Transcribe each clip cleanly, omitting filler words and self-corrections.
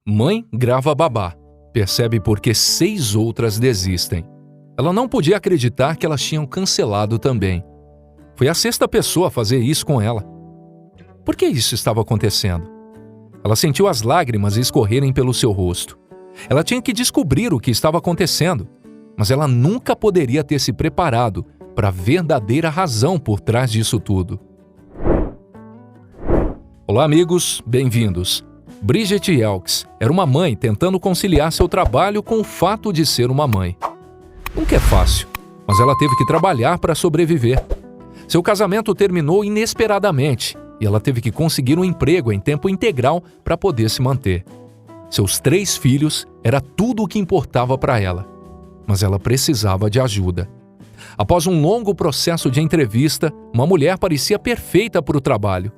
Mãe grava babá. Percebe por que 6 outras desistem. Ela não podia acreditar que elas tinham cancelado também. Foi a 6ª pessoa a fazer isso com ela. Por que isso estava acontecendo? Ela sentiu as lágrimas escorrerem pelo seu rosto. Ela tinha que descobrir o que estava acontecendo, mas ela nunca poderia ter se preparado para a verdadeira razão por trás disso tudo. Olá, amigos, bem-vindos. Bridget Elks era uma mãe tentando conciliar seu trabalho com o fato de ser uma mãe. Nunca é fácil, mas ela teve que trabalhar para sobreviver. Seu casamento terminou inesperadamente e ela teve que conseguir um emprego em tempo integral para poder se manter. Seus 3 filhos era tudo o que importava para ela, mas ela precisava de ajuda. Após um longo processo de entrevista, uma mulher parecia perfeita para o trabalho.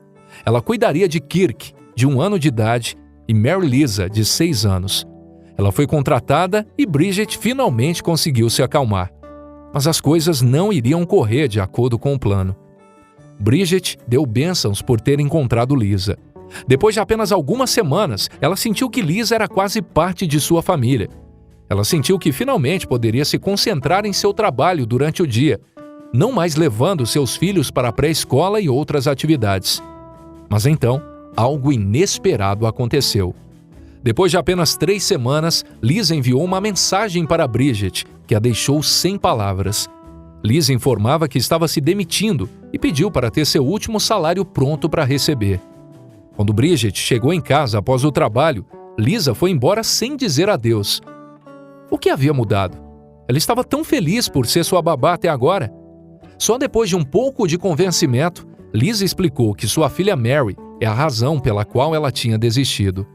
Ela cuidaria de Kirk, de 1 ano de idade, e Mary Lisa, de 6 anos. Ela foi contratada e Bridget finalmente conseguiu se acalmar. Mas as coisas não iriam correr de acordo com o plano. Bridget deu bênçãos por ter encontrado Lisa. Depois de apenas algumas semanas, ela sentiu que Lisa era quase parte de sua família. Ela sentiu que finalmente poderia se concentrar em seu trabalho durante o dia, não mais levando seus filhos para a pré-escola e outras atividades. Mas então, algo inesperado aconteceu. Depois de apenas 3 semanas, Lisa enviou uma mensagem para Bridget, que a deixou sem palavras. Lisa informava que estava se demitindo e pediu para ter seu último salário pronto para receber. Quando Bridget chegou em casa após o trabalho, Lisa foi embora sem dizer adeus. O que havia mudado? Ela estava tão feliz por ser sua babá até agora. Só depois de um pouco de convencimento, Lisa explicou que sua filha Mary é a razão pela qual ela tinha desistido.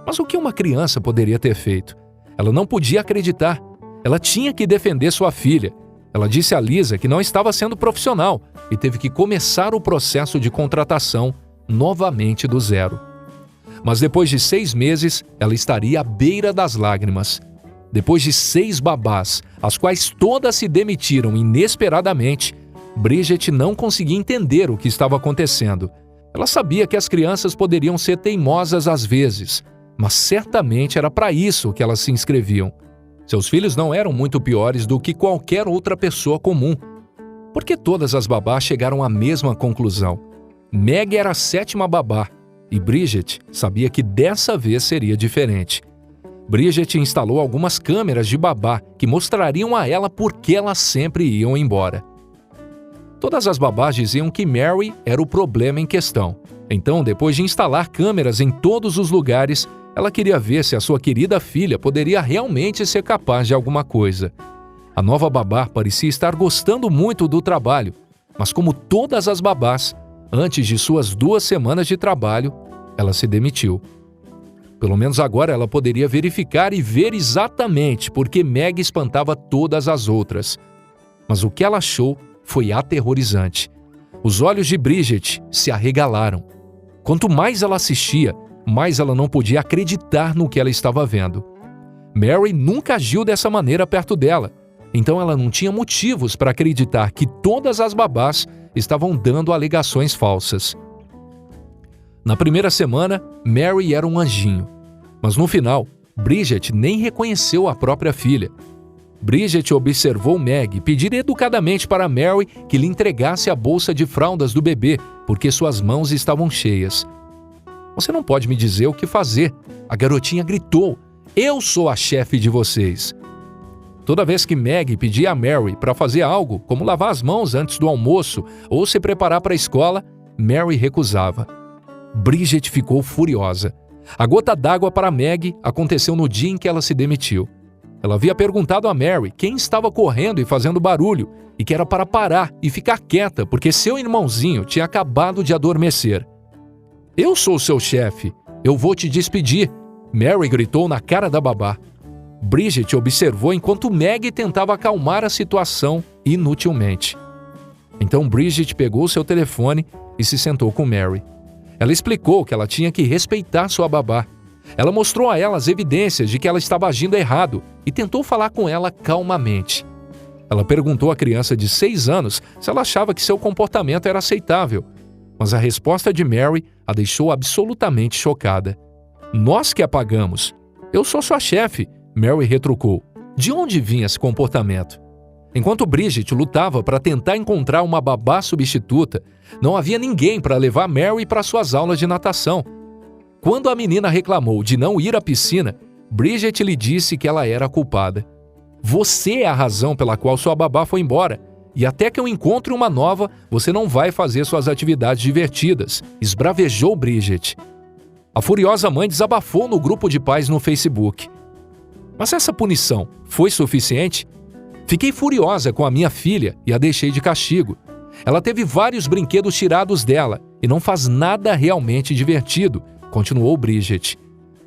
Mas o que uma criança poderia ter feito? Ela não podia acreditar. Ela tinha que defender sua filha. Ela disse a Lisa que não estava sendo profissional e teve que começar o processo de contratação novamente do zero. Mas depois de 6 meses, ela estaria à beira das lágrimas. Depois de 6 babás, as quais todas se demitiram inesperadamente, Bridget não conseguia entender o que estava acontecendo. Ela sabia que as crianças poderiam ser teimosas às vezes, mas certamente era para isso que elas se inscreviam. Seus filhos não eram muito piores do que qualquer outra pessoa comum. Porque todas as babás chegaram à mesma conclusão. Meg era a 7ª babá, e Bridget sabia que dessa vez seria diferente. Bridget instalou algumas câmeras de babá que mostrariam a ela por que elas sempre iam embora. Todas as babás diziam que Mary era o problema em questão. Então, depois de instalar câmeras em todos os lugares, ela queria ver se a sua querida filha poderia realmente ser capaz de alguma coisa. A nova babá parecia estar gostando muito do trabalho, mas como todas as babás, antes de suas 2 semanas de trabalho, ela se demitiu. Pelo menos agora ela poderia verificar e ver exatamente por que Meg espantava todas as outras. Mas o que ela achou foi aterrorizante. Os olhos de Bridget se arregalaram. Quanto mais ela assistia, mais ela não podia acreditar no que ela estava vendo. Mary nunca agiu dessa maneira perto dela, então ela não tinha motivos para acreditar que todas as babás estavam dando alegações falsas. Na primeira semana, Mary era um anjinho, mas no final, Bridget nem reconheceu a própria filha. Bridget observou Meg pedir educadamente para Mary que lhe entregasse a bolsa de fraldas do bebê, porque suas mãos estavam cheias. "Você não pode me dizer o que fazer", a garotinha gritou. "Eu sou a chefe de vocês." Toda vez que Meg pedia a Mary para fazer algo, como lavar as mãos antes do almoço ou se preparar para a escola, Mary recusava. Bridget ficou furiosa. A gota d'água para Meg aconteceu no dia em que ela se demitiu. Ela havia perguntado a Mary quem estava correndo e fazendo barulho e que era para parar e ficar quieta porque seu irmãozinho tinha acabado de adormecer. "Eu sou seu chefe. Eu vou te despedir", Mary gritou na cara da babá. Bridget observou enquanto Meg tentava acalmar a situação inutilmente. Então Bridget pegou seu telefone e se sentou com Mary. Ela explicou que ela tinha que respeitar sua babá. Ela mostrou a ela as evidências de que ela estava agindo errado e tentou falar com ela calmamente. Ela perguntou à criança de 6 anos se ela achava que seu comportamento era aceitável, mas a resposta de Mary a deixou absolutamente chocada. Nós que a pagamos. Eu sou sua chefe, Mary retrucou. De onde vinha esse comportamento? Enquanto Bridget lutava para tentar encontrar uma babá substituta, não havia ninguém para levar Mary para suas aulas de natação. Quando a menina reclamou de não ir à piscina, Bridget lhe disse que ela era a culpada. Você é a razão pela qual sua babá foi embora. E até que eu encontre uma nova, você não vai fazer suas atividades divertidas, esbravejou Bridget. A furiosa mãe desabafou no grupo de pais no Facebook. Mas essa punição foi suficiente? Fiquei furiosa com a minha filha e a deixei de castigo. Ela teve vários brinquedos tirados dela e não faz nada realmente divertido, continuou Bridget.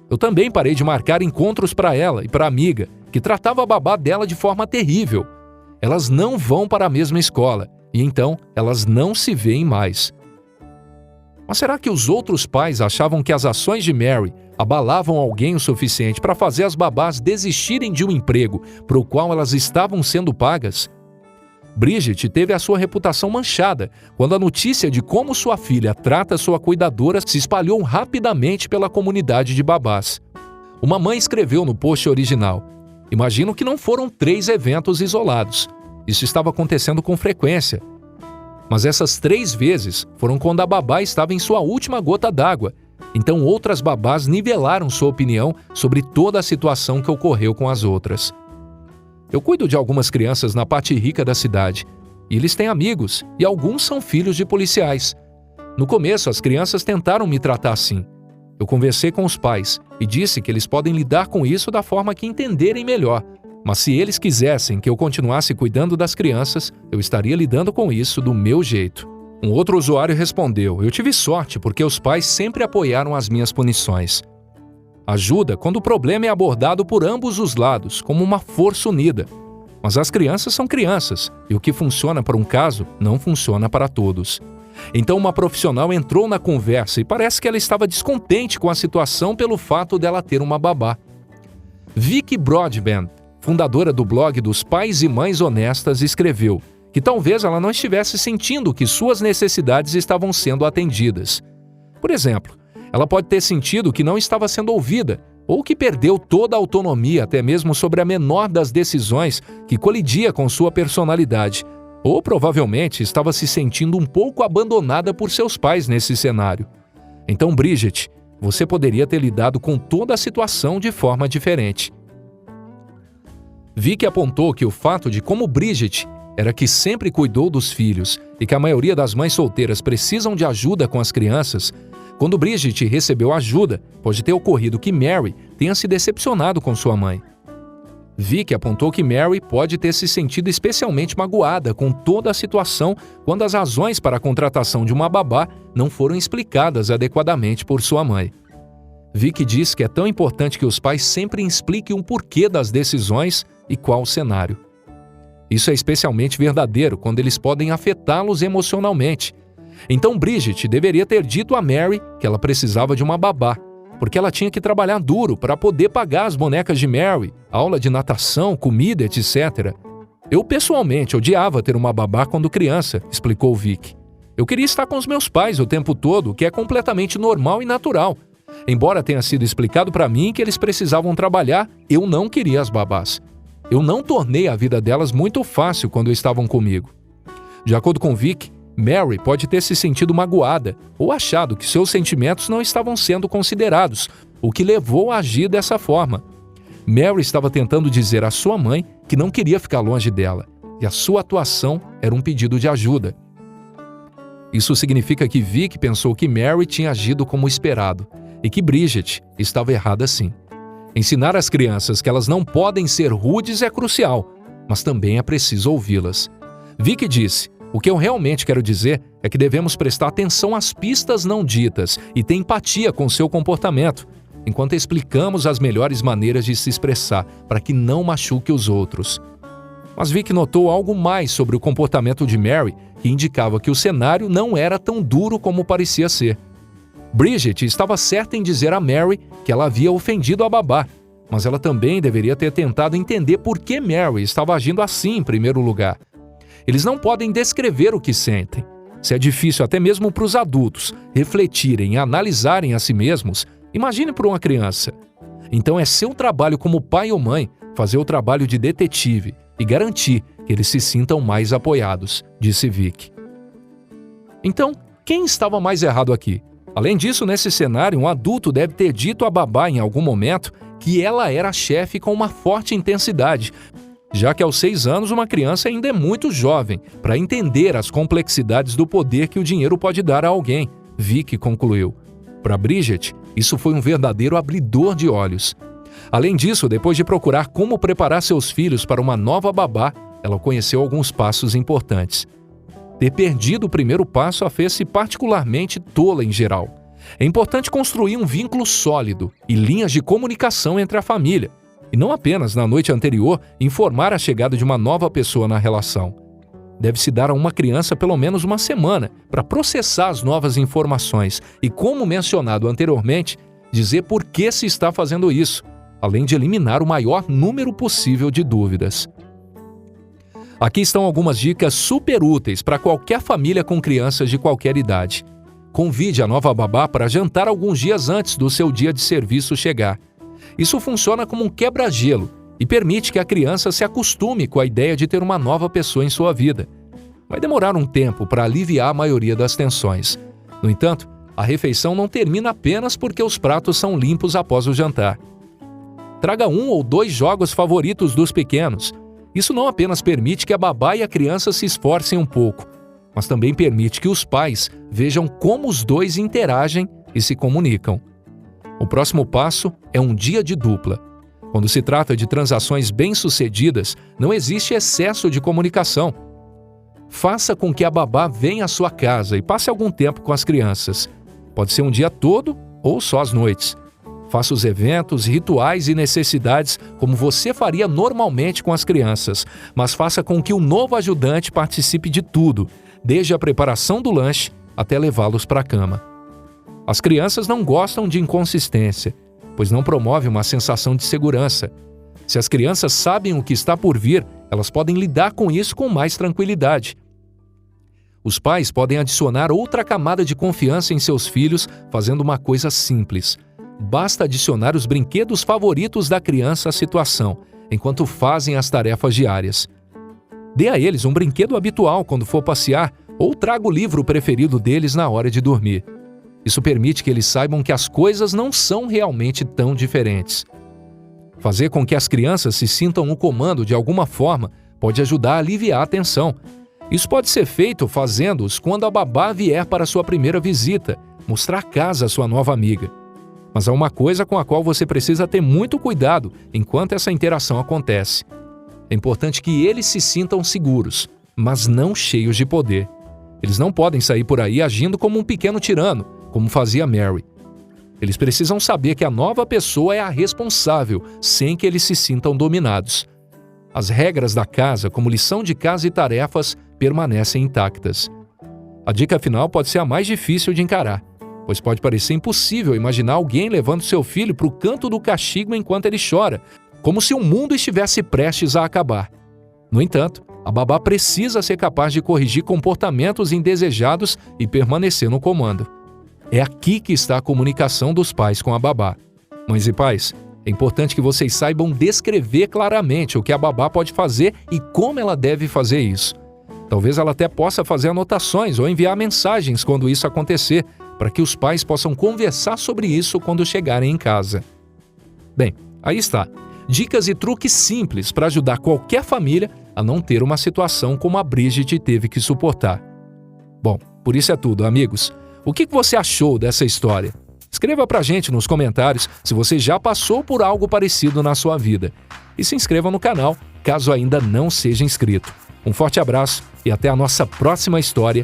Eu também parei de marcar encontros para ela e para a amiga, que tratava a babá dela de forma terrível. Elas não vão para a mesma escola e então elas não se veem mais. Mas será que os outros pais achavam que as ações de Mary abalavam alguém o suficiente para fazer as babás desistirem de um emprego para o qual elas estavam sendo pagas? Bridget teve a sua reputação manchada quando a notícia de como sua filha trata sua cuidadora se espalhou rapidamente pela comunidade de babás. Uma mãe escreveu no post original: imagino que não foram 3 eventos isolados. Isso estava acontecendo com frequência. Mas essas 3 vezes foram quando a babá estava em sua última gota d'água. Então outras babás nivelaram sua opinião sobre toda a situação que ocorreu com as outras. Eu cuido de algumas crianças na parte rica da cidade. E eles têm amigos, e alguns são filhos de policiais. No começo, as crianças tentaram me tratar assim. Eu conversei com os pais e disse que eles podem lidar com isso da forma que entenderem melhor. Mas se eles quisessem que eu continuasse cuidando das crianças, eu estaria lidando com isso do meu jeito. Um outro usuário respondeu: eu tive sorte porque os pais sempre apoiaram as minhas punições. Ajuda quando o problema é abordado por ambos os lados, como uma força unida. Mas as crianças são crianças, e o que funciona para um caso não funciona para todos. Então uma profissional entrou na conversa e parece que ela estava descontente com a situação pelo fato dela ter uma babá. Vicky Broadbent, fundadora do blog dos Pais e Mães Honestas, escreveu que talvez ela não estivesse sentindo que suas necessidades estavam sendo atendidas. Por exemplo, ela pode ter sentido que não estava sendo ouvida ou que perdeu toda a autonomia até mesmo sobre a menor das decisões que colidia com sua personalidade, ou provavelmente estava se sentindo um pouco abandonada por seus pais nesse cenário. Então, Bridget, você poderia ter lidado com toda a situação de forma diferente. Vicky apontou que o fato de como Bridget era que sempre cuidou dos filhos e que a maioria das mães solteiras precisam de ajuda com as crianças, quando Bridget recebeu ajuda, pode ter ocorrido que Mary tenha se decepcionado com sua mãe. Vicky apontou que Mary pode ter se sentido especialmente magoada com toda a situação quando as razões para a contratação de uma babá não foram explicadas adequadamente por sua mãe. Vicky diz que é tão importante que os pais sempre expliquem o porquê das decisões e qual o cenário. Isso é especialmente verdadeiro quando eles podem afetá-los emocionalmente. Então Bridget deveria ter dito a Mary que ela precisava de uma babá, porque ela tinha que trabalhar duro para poder pagar as bonecas de Mary, aula de natação, comida, etc. Eu pessoalmente odiava ter uma babá quando criança, explicou Vicky. Eu queria estar com os meus pais o tempo todo, o que é completamente normal e natural. Embora tenha sido explicado para mim que eles precisavam trabalhar, eu não queria as babás. Eu não tornei a vida delas muito fácil quando estavam comigo. De acordo com Vicky, Mary pode ter se sentido magoada ou achado que seus sentimentos não estavam sendo considerados, o que levou a agir dessa forma. Mary estava tentando dizer à sua mãe que não queria ficar longe dela, e a sua atuação era um pedido de ajuda. Isso significa que Vicky pensou que Mary tinha agido como esperado, e que Bridget estava errada sim. Ensinar às crianças que elas não podem ser rudes é crucial, mas também é preciso ouvi-las. Vicky disse: o que eu realmente quero dizer é que devemos prestar atenção às pistas não ditas e ter empatia com seu comportamento, enquanto explicamos as melhores maneiras de se expressar para que não machuque os outros. Mas Vicky notou algo mais sobre o comportamento de Mary que indicava que o cenário não era tão duro como parecia ser. Bridget estava certa em dizer a Mary que ela havia ofendido a babá, mas ela também deveria ter tentado entender por que Mary estava agindo assim em primeiro lugar. Eles não podem descrever o que sentem. Se é difícil até mesmo para os adultos refletirem e analisarem a si mesmos, Imagine para uma criança. Então é seu trabalho como pai ou mãe fazer o trabalho de detetive e garantir que eles se sintam mais apoiados, disse Vic. Então, quem estava mais errado aqui? Além disso, nesse cenário, um adulto deve ter dito à babá em algum momento que ela era a chefe com uma forte intensidade, já que aos 6 anos uma criança ainda é muito jovem para entender as complexidades do poder que o dinheiro pode dar a alguém, Vic concluiu. Para Bridget, isso foi um verdadeiro abridor de olhos. Além disso, depois de procurar como preparar seus filhos para uma nova babá, ela conheceu alguns passos importantes. Ter perdido o primeiro passo a fez-se particularmente tola em geral. É importante construir um vínculo sólido e linhas de comunicação entre a família, e não apenas na noite anterior informar a chegada de uma nova pessoa na relação. Deve-se dar a uma criança pelo menos uma semana para processar as novas informações e, como mencionado anteriormente, dizer por que se está fazendo isso, além de eliminar o maior número possível de dúvidas. Aqui estão algumas dicas super úteis para qualquer família com crianças de qualquer idade. Convide a nova babá para jantar alguns dias antes do seu dia de serviço chegar. Isso funciona como um quebra-gelo e permite que a criança se acostume com a ideia de ter uma nova pessoa em sua vida. Vai demorar um tempo para aliviar a maioria das tensões. No entanto, a refeição não termina apenas porque os pratos são limpos após o jantar. Traga 1 ou 2 jogos favoritos dos pequenos. Isso não apenas permite que a babá e a criança se esforcem um pouco, mas também permite que os pais vejam como os dois interagem e se comunicam. O próximo passo é um dia de dupla. Quando se trata de transações bem-sucedidas, não existe excesso de comunicação. Faça com que a babá venha à sua casa e passe algum tempo com as crianças. Pode ser um dia todo ou só as noites. Faça os eventos, rituais e necessidades como você faria normalmente com as crianças, mas faça com que o novo ajudante participe de tudo, desde a preparação do lanche até levá-los para a cama. As crianças não gostam de inconsistência, pois não promove uma sensação de segurança. Se as crianças sabem o que está por vir, elas podem lidar com isso com mais tranquilidade. Os pais podem adicionar outra camada de confiança em seus filhos fazendo uma coisa simples. Basta adicionar os brinquedos favoritos da criança à situação, enquanto fazem as tarefas diárias. Dê a eles um brinquedo habitual quando for passear ou traga o livro preferido deles na hora de dormir. Isso permite que eles saibam que as coisas não são realmente tão diferentes. Fazer com que as crianças se sintam no comando de alguma forma pode ajudar a aliviar a tensão. Isso pode ser feito fazendo-os quando a babá vier para sua primeira visita, mostrar a casa à sua nova amiga. Mas há uma coisa com a qual você precisa ter muito cuidado enquanto essa interação acontece. É importante que eles se sintam seguros, mas não cheios de poder. Eles não podem sair por aí agindo como um pequeno tirano, como fazia Mary. Eles precisam saber que a nova pessoa é a responsável, sem que eles se sintam dominados. As regras da casa, como lição de casa e tarefas, permanecem intactas. A dica final pode ser a mais difícil de encarar, pois pode parecer impossível imaginar alguém levando seu filho para o canto do castigo enquanto ele chora, como se o mundo estivesse prestes a acabar. No entanto, a babá precisa ser capaz de corrigir comportamentos indesejados e permanecer no comando. É aqui que está a comunicação dos pais com a babá. Mães e pais, é importante que vocês saibam descrever claramente o que a babá pode fazer e como ela deve fazer isso. Talvez ela até possa fazer anotações ou enviar mensagens quando isso acontecer, para que os pais possam conversar sobre isso quando chegarem em casa. Bem, aí está. Dicas e truques simples para ajudar qualquer família a não ter uma situação como a Bridget teve que suportar. Bom, por isso é tudo, amigos. O que você achou dessa história? Escreva pra gente nos comentários se você já passou por algo parecido na sua vida. E se inscreva no canal, caso ainda não seja inscrito. Um forte abraço e até a nossa próxima história